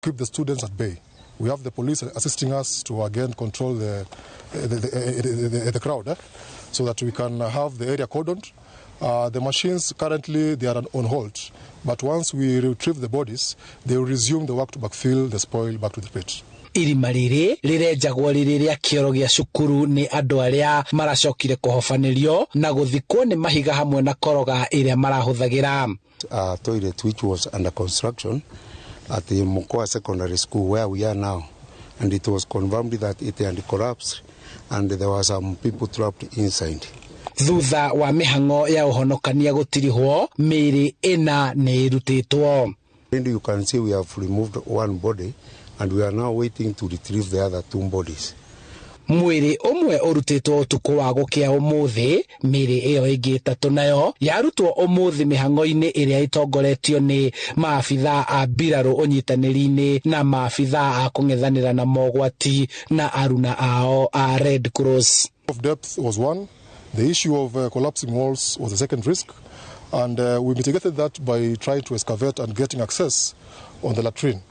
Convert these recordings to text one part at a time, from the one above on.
keep the students at bay. We have the police assisting us to again control the crowd, so that we can have the area cordoned. The machines currently they are on hold, but once we retrieve the bodies, they will resume the work to backfill the spoil back to the pit. Irima riri rirejagwo riri ria kioro gia cukuru ni andu aria maracokire kuhofanirio na guthikwo ni mahiga hamwe na koroga iria marahuthagira. Toilet which was under construction at the Mokoa Secondary School where we are now, and it was confirmed that it had collapsed and there were some people trapped inside. Thutha wa mihango ya uhonokania gutirihwo miri ina ni irutitwo. And you can see we have removed one body and we are now waiting to retrieve the other two bodies. Mwiri umwe urutitwo utuku wa gukia umuthi, miri iyo ingi itatu nayo yarutwo umuthi mihango-ini iria itongoretio ni maafitha a mbirarũ unyitanĩri-inĩ na maafitha a kung'ethanĩra na mogwati na aruna ao a Red Cross. Of depth was one. The issue of collapsing walls was the second risk, and we mitigated that by trying to excavate and getting access on the latrine,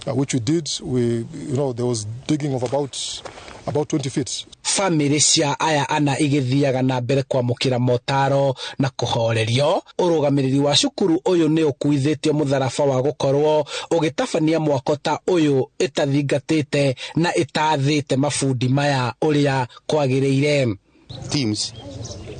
which we did. There was digging of about 20 feet. Family cia aya ana igithiaga na mbere kwamukira motaro na kuhorerio. Urugamiriri wa cukuru uyu ni ukuithitio mutharaba wa gukorwo ugitabania mwako ta uyu itathingatite na itathite mafundi maya uria kwagiriire. Teams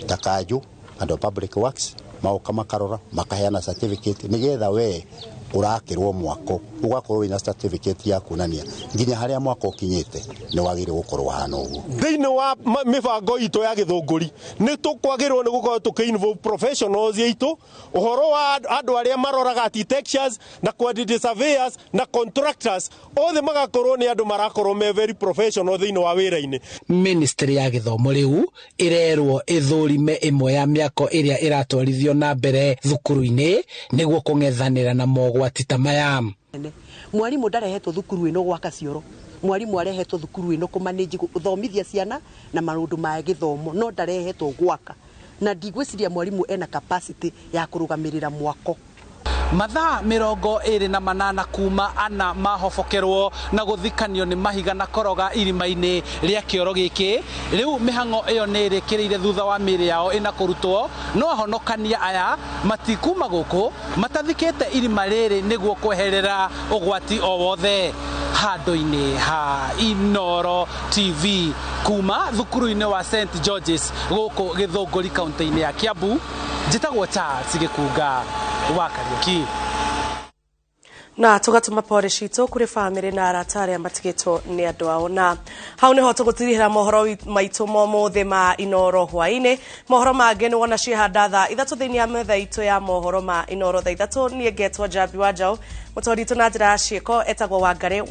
takajo and public works mauka makarora makaheana certificate nigetha we urakirwo mwako ugakorwo ina certificate ya kunania nginya haria mwako ukinyite ni wagire gukorwo hana uguo. Thiini wa mibango ito ya githunguri ni tukwagirwo ni gukorwo tuki-involve professionals yitu uhoro wa andu aria maroraga architectures na quantity surveyors na contractors othe magakorwo ni andu marakorwo me very professional thiini wa wira-ini. Ministry ya githomo riu irerwo ithurime imwe ya miako iria iratwarithio na mbere thukuru-ini niguo kung'ethanira na mogwati ta maya. Mwarimu ndarehetwo thukuru ino gwaka cioro, mwarimu arehetwo thukuru ino kumanage guthomithia ciana na maundu ma githomo, no ndarehetwo gwaka, na ndigwiciria mwarimu ena capacity ya kurugamirira mwako. Mathaa 28 kuma ana mahofokerwo na guthikanio ni mahiga na koroga irima-ini ria kioro giki. Riu mihango iyo ni irikireire thutha wa miri yao ina kurutwo, no ahonokania aya matikuma guku matathikite irima riri niguo kweherera ugwati o wothe. Handu-ini ha Inooro TV kuma thukuru-ini wa St George's guku Githunguri kaunti-ini ya Kiambu, njitagwo Charles Gikunga wa Kariuki. Na tugatuma pore cito kuri family na arata aria matigitwo ni andu ao, na hau niho tugutirihira mohoro maitu mothe ma Inooro Hwainĩ. Mohoro mangĩ ni wona cihanda thaa 3 thiini ya metha itu ya mohoro ma Inooro thaa 3. Nie ngetwo Njambi wa Njaũ, mutoritu na njira ciiko etagwo Wangari.